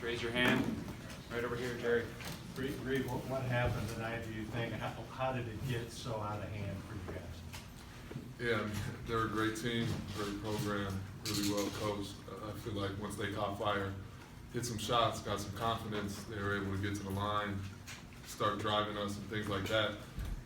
raise your hand. Right over here, Jerry. Reed, what happened tonight, do you think? How did it get so out of hand for you guys? Yeah, I mean, they're a great team, great program, really well coached. I feel like once they caught fire, hit some shots, got some confidence, they were able to get to the line, start driving us and things like that.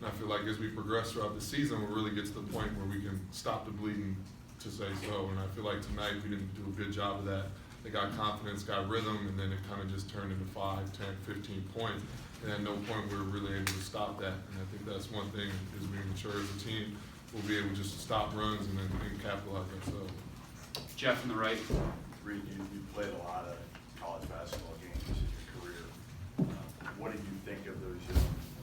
And I feel like as we progress throughout the season, we'll really get to the point where we can stop the bleeding, to say so. And I feel like tonight we didn't do a good job of that. They got confidence, got rhythm, and then it kind of just turned into 5, 10, 15 points. And at no point we were really able to stop that. And I think that's one thing as we mature as a team, we'll be able just to stop runs and then capitalize ourselves. Jeff on the right. Reed, you played a lot of college basketball games in your career. What did you think of those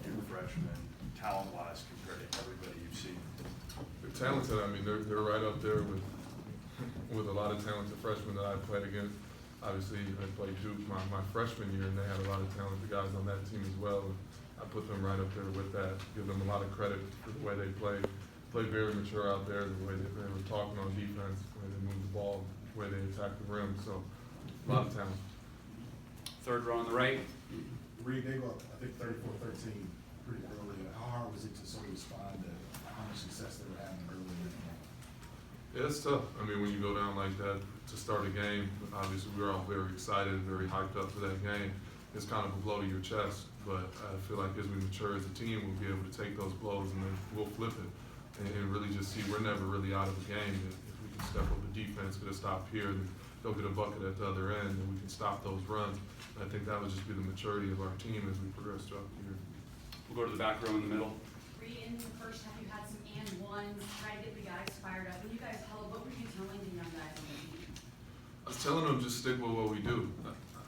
young freshmen, talent-wise, compared to everybody you've seen? They're talented. I mean, they're right up there with a lot of talented freshmen that I played against. Obviously, I played Duke my freshman year, and they had a lot of talented guys on that team as well. And I put them right up there with that. Give them a lot of credit for the way they played. Played very mature out there, the way they were talking on defense, the way they moved the ball, the way they attacked the rim. So, a lot of talent. Third row on the right. Reed, they were up, I think, 34-13 pretty early. How hard was it to sort of respond to how much success they were having early in the game? Yeah, it's tough. I mean, when you go down like that to start a game, obviously we were all very excited, very hyped up for that game. It's kind of a blow to your chest, but I feel like as we mature as a team, we'll be able to take those blows and then we'll flip it and really just see we're never really out of the game. If we can step up the defense, get a stop here, and they'll get a bucket at the other end, and we can stop those runs. And I think that would just be the maturity of our team as we progress throughout the year. We'll go to the back row in the middle. Reed, in the first half, you had some and ones, try to get the guys fired up. When you guys held, what were you telling the young guys on the team? I was telling them just stick with what we do.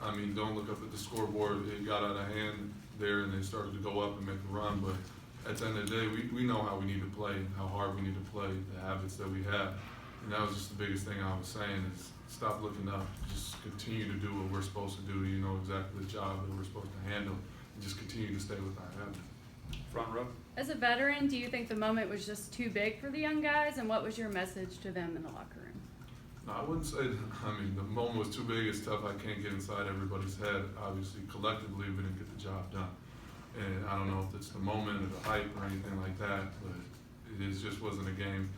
I mean, don't look up at the scoreboard. It got out of hand there, and they started to go up and make a run. But at the end of the day, we know how we need to play, how hard we need to play, the habits that we have. And that was just the biggest thing I was saying is stop looking up. Just continue to do what we're supposed to do. You know exactly the job that we're supposed to handle. And just continue to stay with our habits. Front row. As a veteran, do you think the moment was just too big for the young guys, and what was your message to them in the locker room? No, I wouldn't say, I mean, the moment was too big. It's tough. I can't get inside everybody's head. Obviously, collectively, we didn't get the job done. And I don't know if it's the moment or the hype or anything like that, but just wasn't a game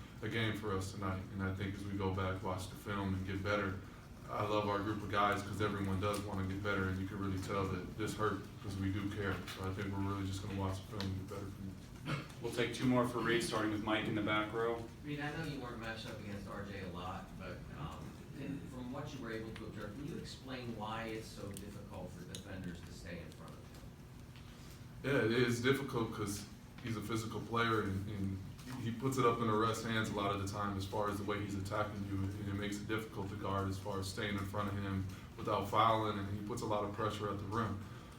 for us tonight. And I think as we go back, watch the film and get better, I love our group of guys because everyone does want to get better, and you can really tell that this hurt because we do care. So I think we're really just going to watch the film and get better from it. We'll take two more for Reed, starting with Mike in the back row. Reed, I know you weren't matched up against RJ a lot, but from what you were able to observe, can you explain why it's so difficult for defenders to stay in front of him? Yeah, it is difficult because he's a physical player, and he puts it up in the ref's hands a lot of the time as far as the way he's attacking you, and it makes it difficult to guard as far as staying in front of him without fouling, and he puts a lot of pressure at the rim.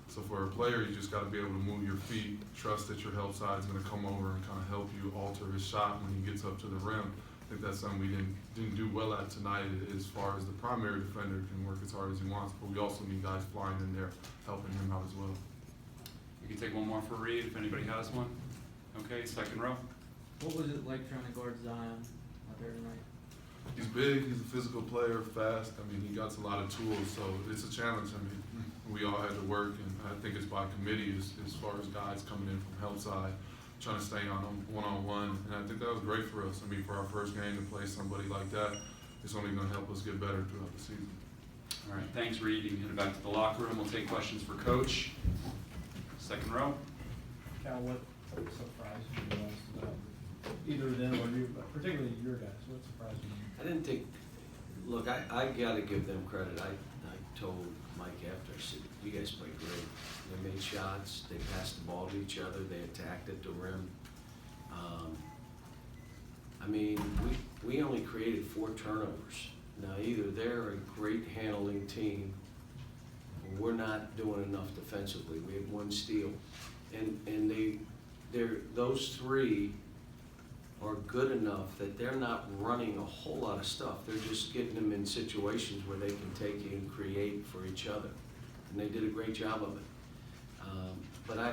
So for a player, you just got to be able to move your feet, trust that your help side is going to come over and kind of help you alter his shot when he gets up to the rim. I think that's something we didn't do well at tonight as far as the primary defender can work as hard as he wants, but we also need guys flying in there helping him out as well. We can take one more for Reed if anybody has one. Okay, second row. What was it like trying to guard Zion out there tonight? He's big, he's a physical player, fast. I mean, he got a lot of tools, so it's a challenge. I mean, we all had to work, and I think it's by committee as far as guys coming in from help side, trying to stay on them one-on-one, and I think that was great for us. I mean, for our first game to play somebody like that, it's only going to help us get better throughout the season. All right, thanks, Reed. You can head back to the locker room. We'll take questions for Coach. Second row. Cal, what surprised you most? Either them or you, but particularly your guys, what surprised you? I didn't think, look, I got to give them credit. I told Mike after, I said, you guys played great. They made shots, they passed the ball to each other, they attacked at the rim. I mean, we only created 4 turnovers. Now, either they're a great handling team, or we're not doing enough defensively. We had 1 steal. And those 3 are good enough that they're not running a whole lot of stuff. They're just getting them in situations where they can take and create for each other. And they did a great job of it. But I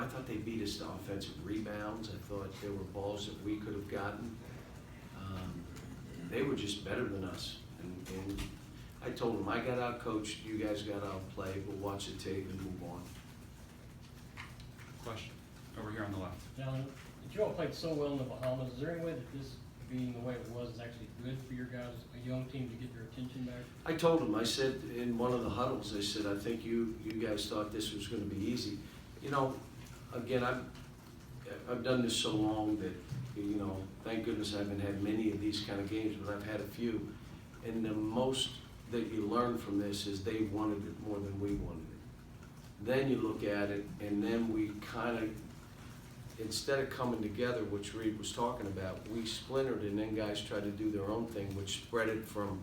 thought they beat us to offensive rebounds. I thought there were balls that we could have gotten. They were just better than us. And I told them, I got out-coached, you guys got outplayed, we'll watch the tape and move on. Question, over here on the left. Gentlemen, you all played so well in the Bahamas. Is there any way that this being the way it was is actually good for your guys, a young team, to get their attention back? I told them, I said in one of the huddles, I said, I think you guys thought this was gonna be easy. You know, again, I've done this so long that, you know, thank goodness I haven't had many of these kind of games, but I've had a few. And the most that you learn from this is they wanted it more than we wanted it. Then you look at it, and then we kind of, instead of coming together, which Reed was talking about, we splintered, and then guys tried to do their own thing, which spread it from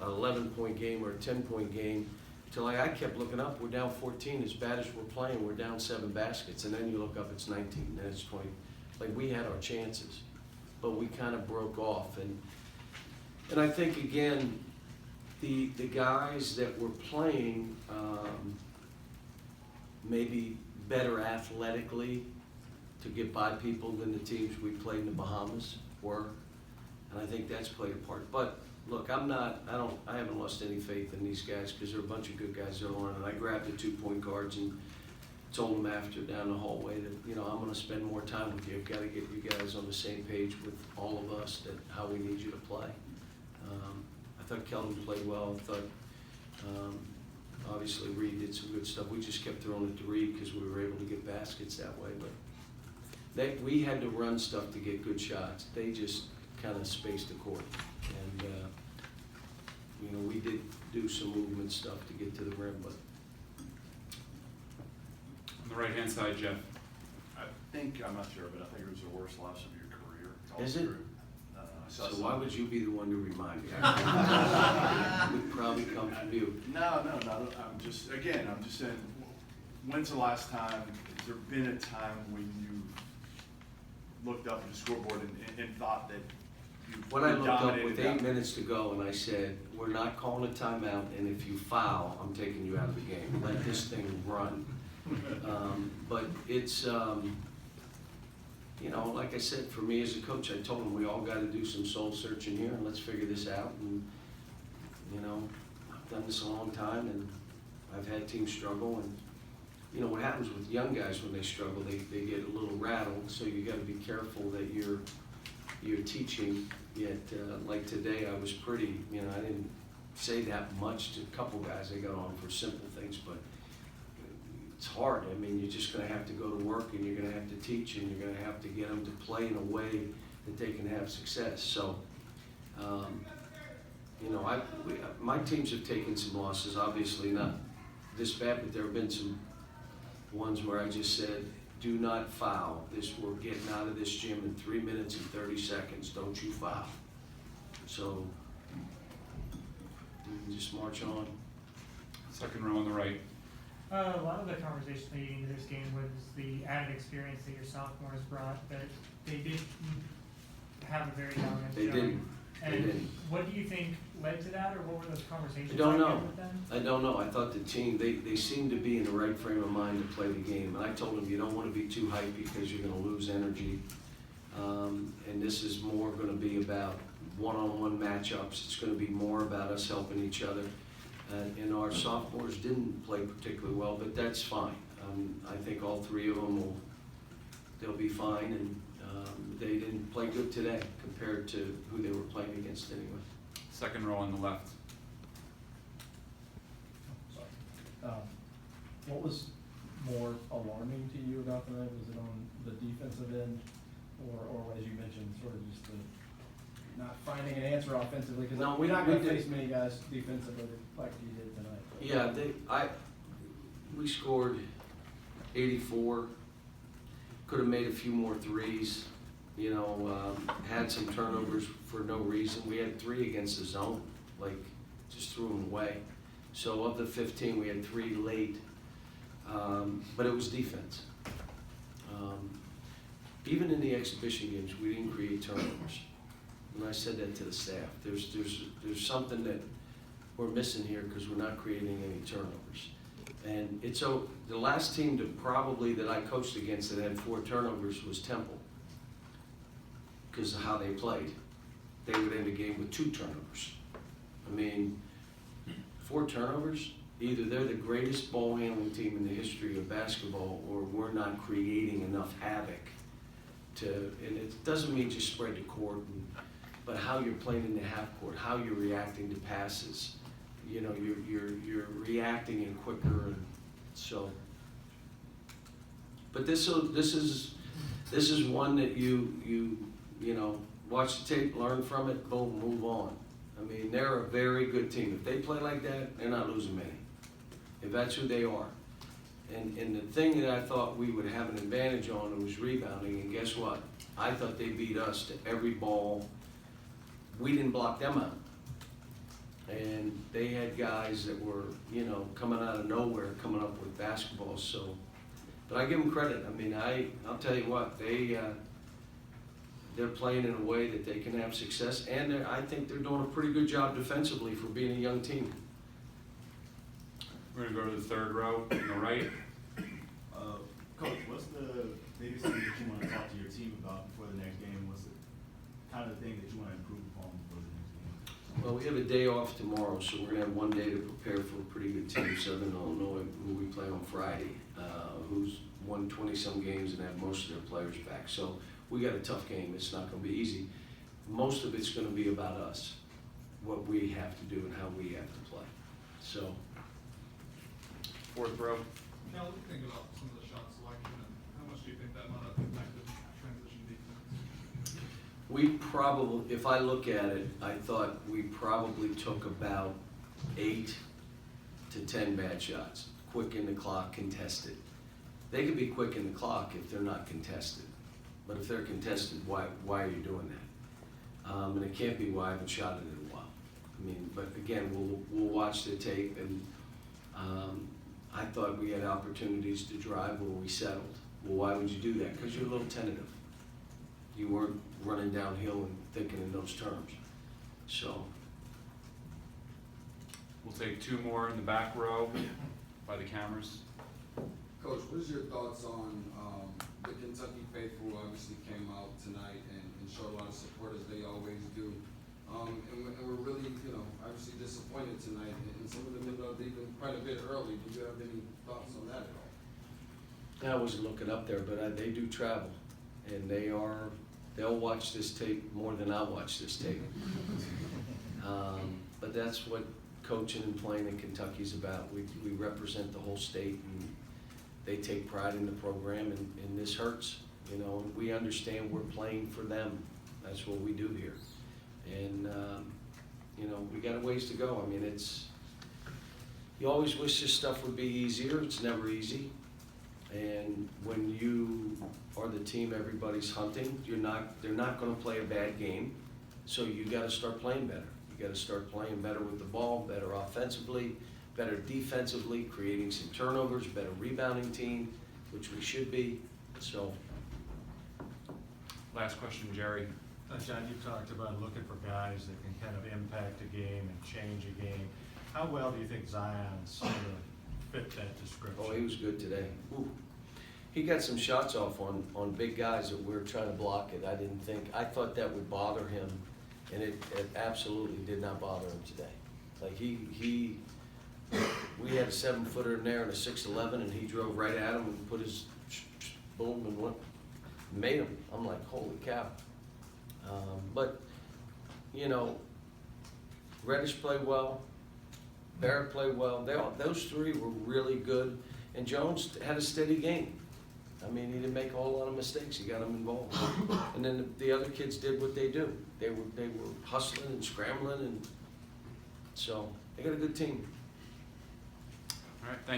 an 11-point game or a 10-point game till I kept looking up, we're down 14, as bad as we're playing, we're down 7 baskets, and then you look up, it's 19, then it's 20. Like, we had our chances, but we kind of broke off. And I think, again, the guys that were playing maybe better athletically to get by people than the teams we played in the Bahamas were, and I think that's played a part. But look, I haven't lost any faith in these guys because they're a bunch of good guys that are learning. I grabbed the 2-point guards and told them after down the hallway that, you know, I'm going to spend more time with you. I've got to get you guys on the same page with all of us that how we need you to play. I thought Kelvin played well. I thought obviously Reed did some good stuff. We just kept throwing it to Reed because we were able to get baskets that way. But we had to run stuff to get good shots. They just kind of spaced the court. And, you know, we did do some movement stuff to get to the rim. But On the right-hand side, Jeff. I think, I'm not sure, but I think it was the worst loss of your career. Is it? So why would you be the one to remind me? It would probably come from you. No, I'm just saying, when's the last time, has there been a time when you looked up at the scoreboard and thought that you When I looked up dominated with 8 that? minutes to go and I said, we're not calling a timeout, and if you foul, I'm taking you out of the game. Let this thing run. But it's, you know, like I said, for me as a coach, I told them we all got to do some soul searching here and let's figure this out. And, you know, I've done this a long time and I've had teams struggle. And, you know, what happens with young guys when they struggle, they get a little rattled. So you got to be careful that you're teaching. Yet, like today, I was pretty, you know, I didn't say that much to a couple guys. They got on for simple things, but it's hard. I mean, you're just going to have to go to work and you're going to have to teach and you're going to have to get them to play in a way that they can have success. So, you know, my teams have taken some losses, obviously not this bad, but there have been some ones where I just said, do not foul. We're getting out of this gym in 3 minutes and 30 seconds. Don't you foul. So, you can just march on. Second row on the right. A lot of the conversation leading into this game was the added experience that your sophomores brought, but they did have a very dominant They showing. didn't. They And didn't. what do you think led to that, or what were those conversations I don't like know. with them? I don't know. I thought the team, they seemed to be in the right frame of mind to play the game. And I told them, you don't want to be too hyped because you're going to lose energy. And this is more going to be about one-on-one matchups. It's going to be more about us helping each other. And our sophomores didn't play particularly well, but that's fine. I think all 3 of them they'll be fine. And they didn't play good today compared to who they were playing against anyway. Second row on the left. Sorry. What was more alarming to you about the night? Was it on the defensive end, or as you mentioned, sort of just the not finding an answer offensively? Because No, we're not going to we did. face many guys defensively like you did tonight. Yeah, we scored 84. Could have made a few more threes. You know, had some turnovers for no reason. We had 3 against the zone, like just threw them away. So of the 15, we had 3 late, but it was defense. Even in the exhibition games, we didn't create turnovers. And I said that to the staff. There's something that we're missing here because we're not creating any turnovers. And it's the last team that I coached against that had 4 turnovers was Temple, because of how they played. They would end the game with 2 turnovers. I mean, 4 turnovers, either they're the greatest ball handling team in the history of basketball, or we're not creating enough havoc to, and it doesn't mean just spread the court, but how you're playing in the half court, how you're reacting to passes. You know, you're reacting in quicker, and so. But this is one that you know, watch the tape, learn from it, boom, move on. I mean, they're a very good team. If they play like that, they're not losing many. If that's who they are. And the thing that I thought we would have an advantage on was rebounding, and guess what? I thought they beat us to every ball. We didn't block them out. And they had guys that were, you know, coming out of nowhere, coming up with basketballs, so. But I give them credit. I mean, I'll tell you what, they're playing in a way that they can have success, and I think they're doing a pretty good job defensively for being a young team. We're gonna go to the third row, on the right. Coach, what's the biggest thing that you want to talk to your team about before the next game? What's the kind of thing that you want to improve upon before the next game? Well, we have a day off tomorrow, so we're gonna have one day to prepare for a pretty good team. Southern Illinois, who we play on Friday, who's won 20-some games and have most of their players back. So we got a tough game. It's not gonna be easy. Most of it's gonna be about us, what we have to do and how we have to play. So. Fourth row. Cal, what do you think about some of the shot selection, and how much do you think that might have impacted transition defense? We probably, if I look at it, I thought we probably took about 8 to 10 bad shots, quick in the clock, contested. They could be quick in the clock if they're not contested, but if they're contested, why are you doing that? And it can't be why I haven't shot it in a while. I mean, but again, we'll watch the tape, and I thought we had opportunities to drive where we settled. Well, why would you do that? Because you're a little tentative. You weren't running downhill and thinking in those terms. So. We'll take 2 more in the back row by the cameras. Coach, what is your thoughts on the Kentucky faithful obviously came out tonight and showed a lot of support as they always do. And we're really, you know, obviously disappointed tonight, and some of them ended up leaving quite a bit early. Do you have any thoughts on that at all? I wasn't looking up there, but they do travel, and they'll watch this tape more than I'll watch this tape. But that's what coaching and playing in Kentucky's about. We represent the whole state, and they take pride in the program, and this hurts. You know, we understand we're playing for them. That's what we do here. And, you know, we got a ways to go. I mean, you always wish this stuff would be easier. It's never easy. And when you are the team everybody's hunting, they're not going to play a bad game. So you got to start playing better. You got to start playing better with the ball, better offensively, better defensively, creating some turnovers, better rebounding team, which we should be. So. Last question, Jerry. John, you talked about looking for guys that can kind of impact a game and change a game. How well do you think Zion sort of fit that description? Oh, he was good today. Ooh. He got some shots off on big guys that we were trying to block it. I thought that would bother him, and it absolutely did not bother him today. Like we had a 7-footer in there and a 6'11", and he drove right at him and put his boom and went, made him. I'm like, holy cow. But, you know, Reddish played well, Barrett played well. Those 3 were really good, and Jones had a steady game. I mean, he didn't make a whole lot of mistakes. He got them involved. And then the other kids did what they do. They were hustling and scrambling, and so they got a good team. All right, thank you.